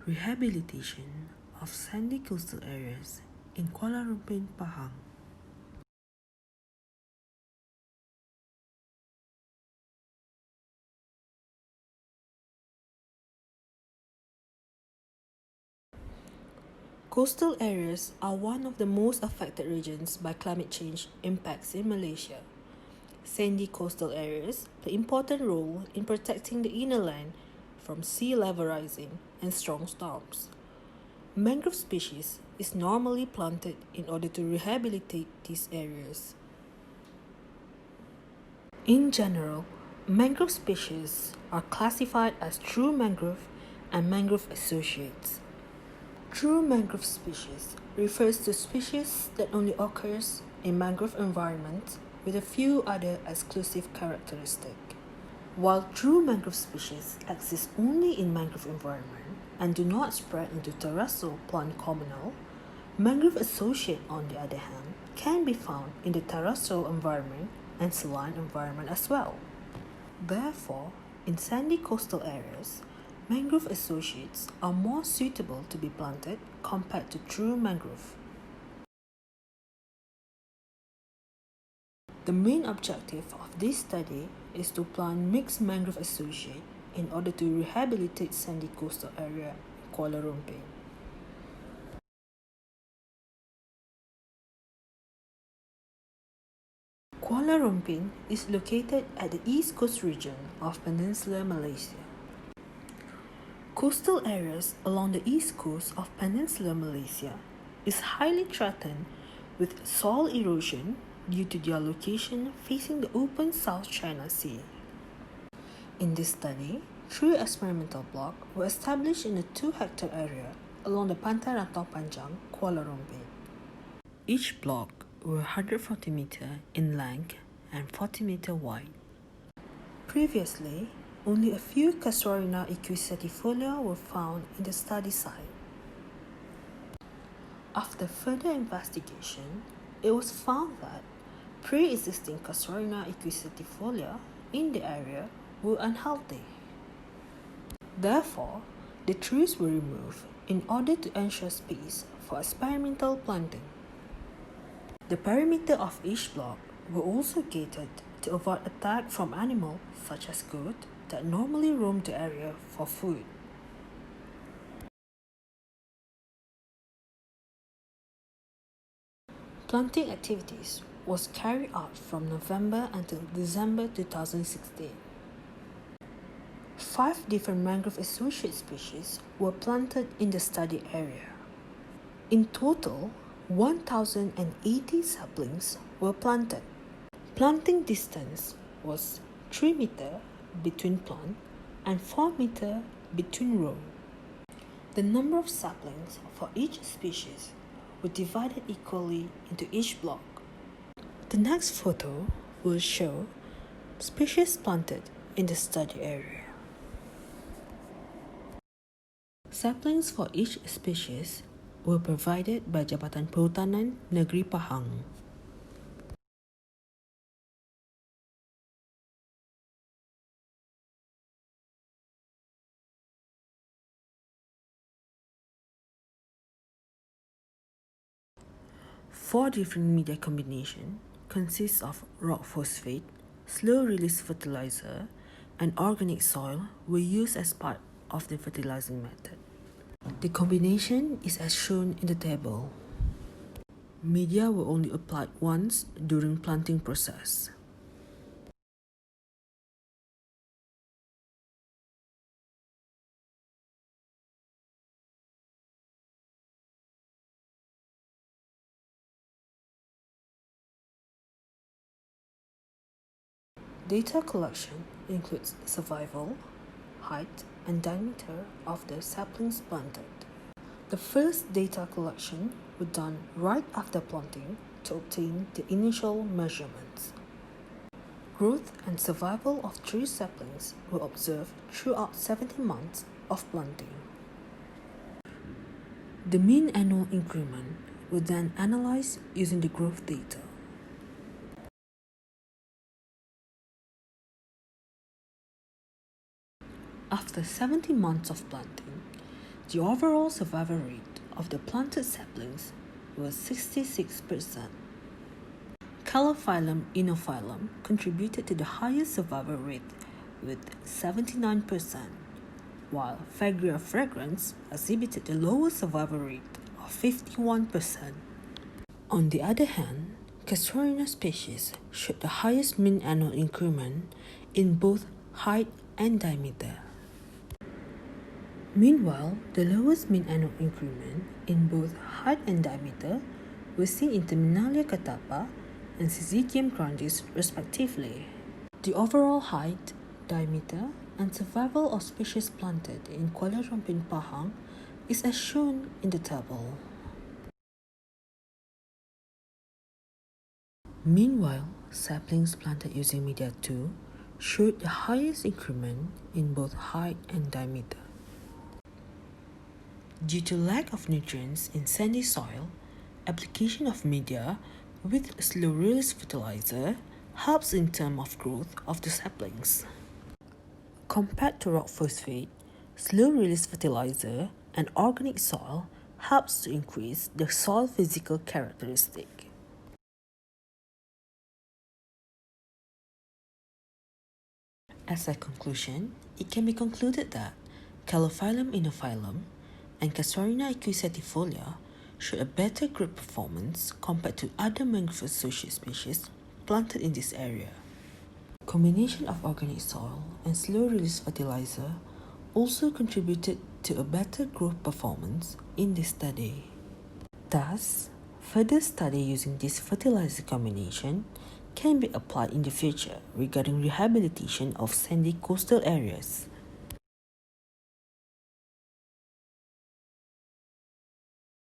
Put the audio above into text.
Rehabilitation of sandy coastal areas in Kuala Lumpur, Pahang. Coastal areas are one of the most affected regions by climate change impacts in Malaysia. Sandy coastal areas play an important role in protecting the inner land from sea level rising and strong storms. Mangrove species is normally planted in order to rehabilitate these areas. In general, mangrove species are classified as true mangrove and mangrove associates. True mangrove species refers to species that only occurs in mangrove environments with a few other exclusive characteristics. While true mangrove species exist only in mangrove environment and do not spread into terrestrial plant communal, mangrove associate, on the other hand, can be found in the terrestrial environment and saline environment as well. Therefore, in sandy coastal areas, mangrove associates are more suitable to be planted compared to true mangrove. The main objective of this study is to plant mixed mangrove associate in order to rehabilitate sandy coastal area in Kuala Lumpur. Kuala Lumpur is located at the east coast region of Peninsular Malaysia. Coastal areas along the east coast of Peninsular Malaysia is highly threatened with soil erosion due to their location facing the open South China Sea. In this study, 3 experimental blocks were established in a 2-hectare area along the Pantai Rantau Panjang, Kuala Lumpur. Each block were 140 meter in length and 40 meter wide. Previously, only a few Casuarina equisetifolia were found in the study site. After further investigation, it was found that pre-existing Casuarina equisetifolia in the area were unhealthy. Therefore, the trees were removed in order to ensure space for experimental planting. The perimeter of each block were also gated to avoid attack from animals such as goats that normally roam the area for food. Planting activities was carried out from November until December 2016. 5 different mangrove associate species were planted in the study area. In total, 1,080 saplings were planted. Planting distance was 3 meter between plant and 4 meter between row. The number of saplings for each species were divided equally into each block. The next photo will show species planted in the study area. Saplings for each species were provided by Jabatan Perhutanan Negeri Pahang. Four different media combination consists of rock phosphate, slow-release fertilizer, and organic soil were used as part of the fertilizing method. The combination is as shown in the table. Media were only applied once during planting process. Data collection includes survival, height, and diameter of the saplings planted. The first data collection was done right after planting to obtain the initial measurements. Growth and survival of tree saplings were observed throughout 70 months of planting. The mean annual increment was then analyzed using the growth data. After 70 months of planting, The overall survival rate of the planted saplings was 66%. Calophyllum enophyllum contributed to the highest survival rate with 79%, while Phagria fragrans exhibited the lowest survival rate of 51%. On the other hand, Casuarina species showed the highest mean annual increment in both height and diameter. Meanwhile, the lowest mean annual increment in both height and diameter was seen in Terminalia catapa and Syzygium grandis respectively. The overall height, diameter, and survival of species planted in Kuala Lumpur Pahang is as shown in the table. Meanwhile, saplings planted using media 2 showed the highest increment in both height and diameter. Due to lack of nutrients in sandy soil, application of media with slow-release fertilizer helps in terms of growth of the saplings. Compared to rock phosphate, slow-release fertilizer and organic soil helps to increase the soil physical characteristic. As a conclusion, it can be concluded that Calophyllum enophyllum and Casuarina equisetifolia showed a better growth performance compared to other mangrove associate species planted in this area. Combination of organic soil and slow-release fertilizer also contributed to a better growth performance in this study. Thus, further study using this fertilizer combination can be applied in the future regarding rehabilitation of sandy coastal areas.